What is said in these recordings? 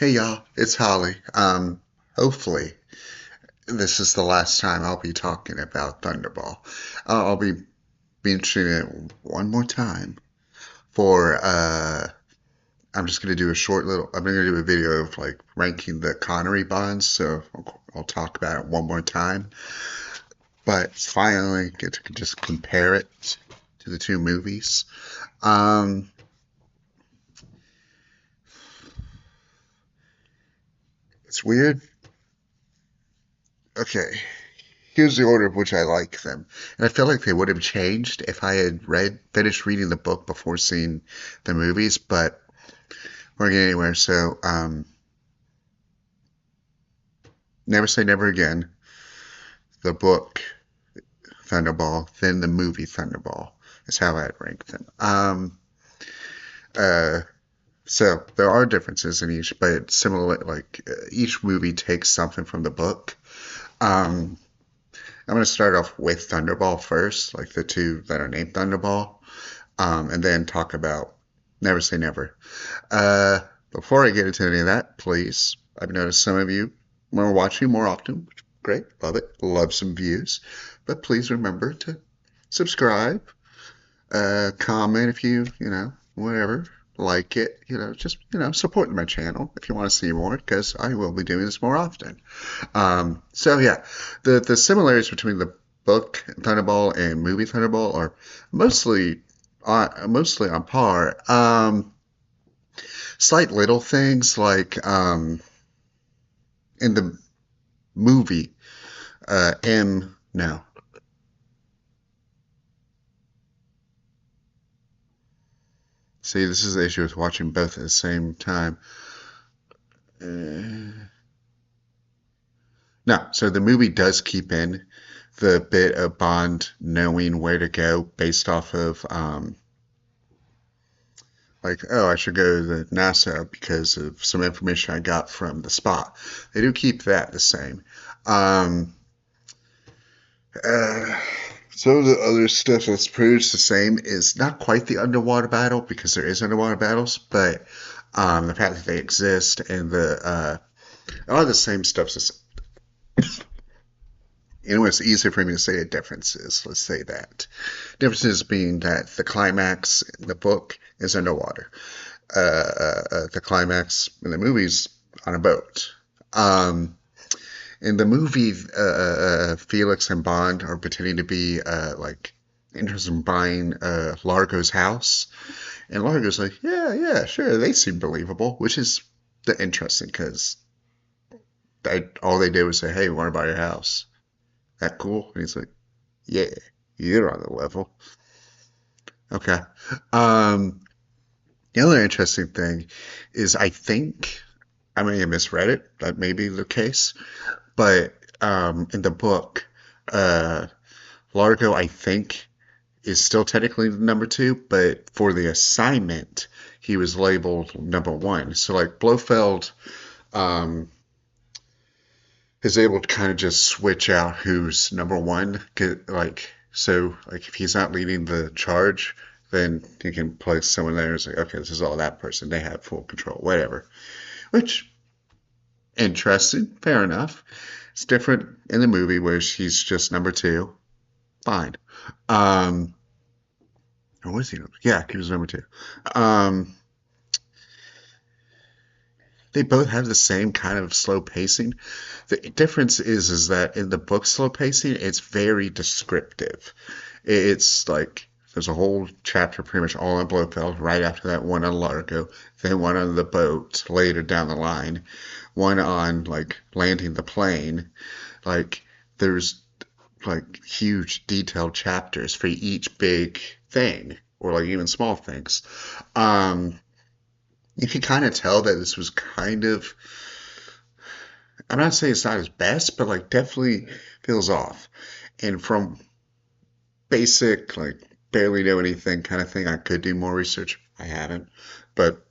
Hey y'all, it's Holly. Hopefully this is the last time I'll be talking about Thunderball. I'll be mentioning it one more time for I'm just gonna do a short little I'm gonna do a video of like ranking the Connery bonds, so I'll talk about it one more time. But finally get to just compare it to the two movies. Um it's weird. Okay, here's the order of which I like them. And I feel like they would have changed if I had finished reading the book before seeing the movies, but we're not getting anywhere. So, Never Say Never Again, the book Thunderball, then the movie Thunderball is how I'd rank them. Uh, so there are differences in each, but similar, each movie takes something from the book. Um, I'm going to start off with Thunderball first, like the two that are named Thunderball. And then talk about Never Say Never. Uh, Before I get into any of that, please, I've noticed some of you are watching more often, which is great, love it, love some views. But please remember to subscribe, comment if whatever, like it, just, support my channel if you want to see more, because I will be doing this more often. So yeah, the similarities between the book Thunderball and movie Thunderball are mostly mostly on par. Slight little things like in the movie, M no. See, this is the issue with watching both at the same time. Uh, no, so the movie does keep in the bit of Bond knowing where to go based off of like, oh, I should go to the NASA because of some information I got from the spot. They do keep that the same. Um, uh, some of the other stuff that's pretty much the same is not quite the underwater battle because there is underwater battles, but the fact that they exist and a lot of the same stuff's the same. It's easier for me to say the differences. Let's say that. Differences being that the climax in the book is underwater. The climax in the movies on a boat. Um, in the movie, Felix and Bond are pretending to be like interested in buying Largo's house, and Largo's like, yeah, yeah, sure. They seem believable, which is interesting because all they did was say, hey, we want to buy your house. That cool? And he's like, yeah, you're on the level. Okay. Um, the other interesting thing is I think I may have misread it. That may be the case. But in the book, uh, Largo, I think, is still technically number two, but for the assignment, he was labeled number one. So like Blofeld um, is able to kind of just switch out who's number one. Like if he's not leading the charge, then he can place someone there and say, okay, this is all that person. They have full control, whatever. Which interesting, fair enough. It's different in the movie where she's just number two. Fine. Um, or was he? Yeah, he was number two. Um, they both have the same kind of slow pacing. The difference is that in the book slow pacing, it's very descriptive. It's like there's a whole chapter pretty much all on Blofeld, right after that one on Largo, then one on the boat later down the line, one on like landing the plane. Like there's like huge detailed chapters for each big thing or like even small things. Um, you can kind of tell that this was kind of, I'm not saying it's not his best, but like definitely feels off. And from basic, like barely know anything kind of thing, I could do more research. I haven't. But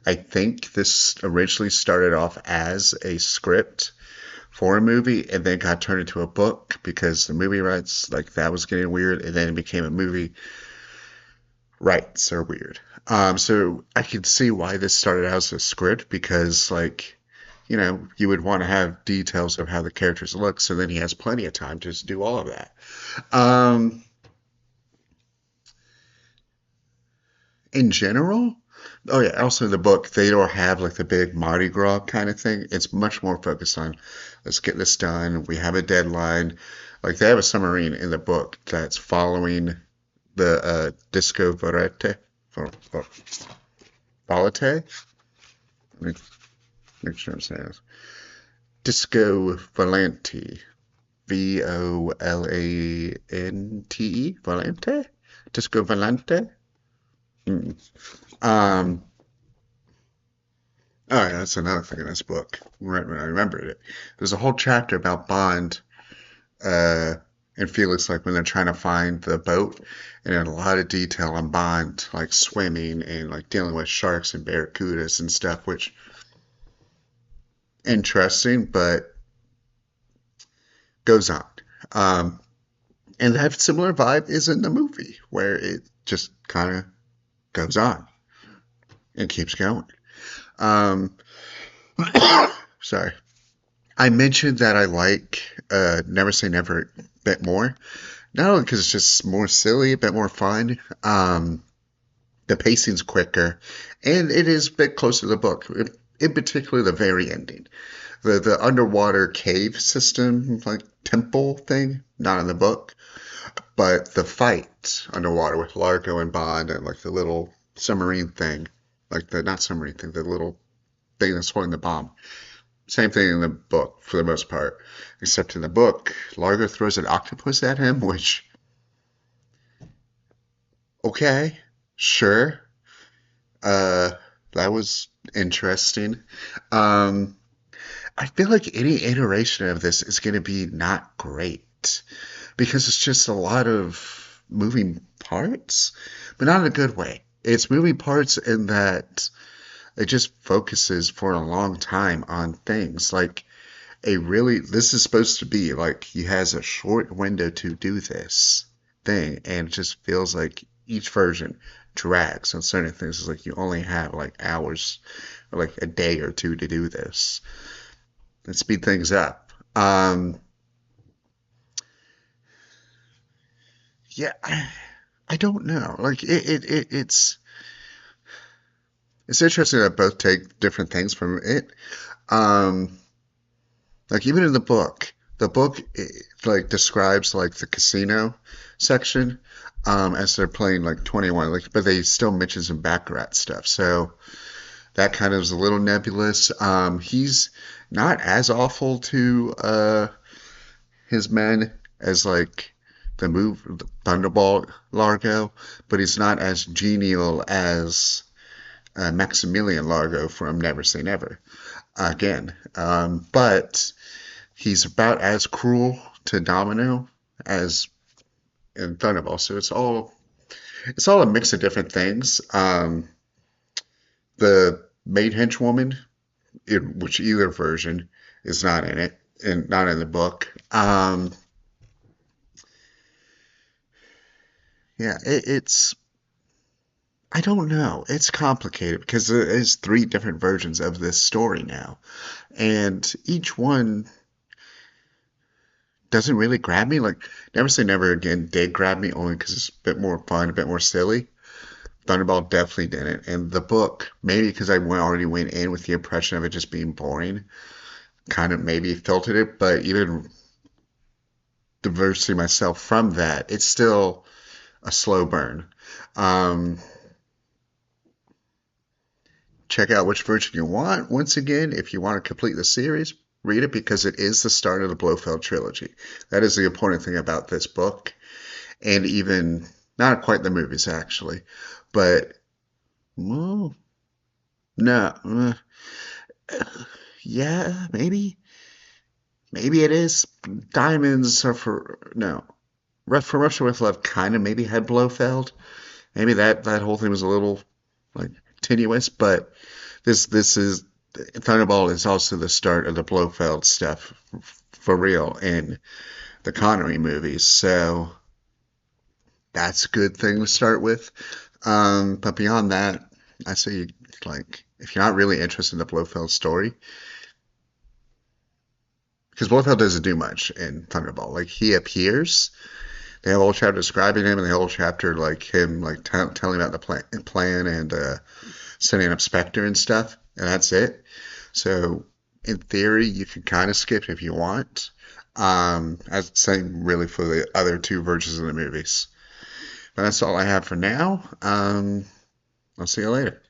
I think this originally started off as a script for a movie and then got turned into a book because the movie rights, like that was getting weird, and then it became a movie. Rights are weird. So I can see why this started out as a script because like you would want to have details of how the characters look, so then he has plenty of time to just do all of that. Um, in general, oh yeah, also in the book, they don't have like the big Mardi Gras kind of thing. It's much more focused on let's get this done. We have a deadline. Like they have a submarine in the book that's following the Disco Volante. Volante? Make, make sure I'm saying this. Disco Volante. Volante? Volante? Disco Volante? Mm. Um, oh, yeah, that's another thing in this book. Right when I remembered it. There's a whole chapter about Bond uh, and Felix, like when they're trying to find the boat, and a lot of detail on Bond, like swimming and like dealing with sharks and barracudas and stuff, which interesting, but goes on. Um, and that similar vibe is in the movie, where it just kind of goes on and keeps going. Um, sorry. I mentioned that I like Never Say Never a bit more. Not only because it's just more silly, a bit more fun. The pacing's quicker, and it is a bit closer to the book. In particular, the very ending, the underwater cave system, like temple thing, not in the book, but the fight underwater with Largo and Bond, and like the little submarine thing, like the not submarine thing, the little thing that's holding the bomb. Same thing in the book for the most part, except in the book, Largo throws an octopus at him, which, okay, sure, uh, that was interesting. Um, I feel like any iteration of this is going to be not great because it's just a lot of moving parts, but not in a good way. It's moving parts in that it just focuses for a long time on things like this is supposed to be like he has a short window to do this thing, and it just feels like each version drags on certain things. It's like you only have like hours or like a day or two to do this and speed things up. Yeah, I don't know. Like it's interesting that both take different things from it. Um, like even in the book like describes like the casino section as they're playing like 21, like but they still mention some baccarat stuff. So that kind of is a little nebulous. He's not as awful to his men as like the Thunderball Largo, but he's not as genial as Maximilian Largo from Never Say Never again. But he's about as cruel to Domino as in Thunderball. So it's all a mix of different things. The maid henchwoman, in which either version is not in it and not in the book. Yeah, it's I don't know. It's complicated because there is three different versions of this story now, and each one doesn't really grab me. Like Never Say Never Again did grab me only because it's a bit more fun, a bit more silly. Thunderball definitely didn't, and the book maybe because already went in with the impression of it just being boring, kind of maybe filtered it. But even diversing myself from that, it's still a slow burn. Um, Check out which version you want. Once again, if you want to complete the series, read it because it is the start of the Blofeld trilogy. That is the important thing about this book, and even not quite the movies actually, but well, no, yeah, maybe it is. Diamonds are for no. From Russia with Love kind of maybe had Blofeld. Maybe that whole thing was a little like tenuous, but this is Thunderball is also the start of the Blofeld stuff for real in the Connery movies. So that's a good thing to start with. But beyond that, I say like if you're not really interested in the Blofeld story, because Blofeld doesn't do much in Thunderball. Like he appears, they have a whole chapter describing him, and the whole chapter like him like telling about the plan and setting up Spectre and stuff, and that's it. So in theory, you can kind of skip if you want. As same really for the other two versions of the movies. But that's all I have for now. I'll see you later.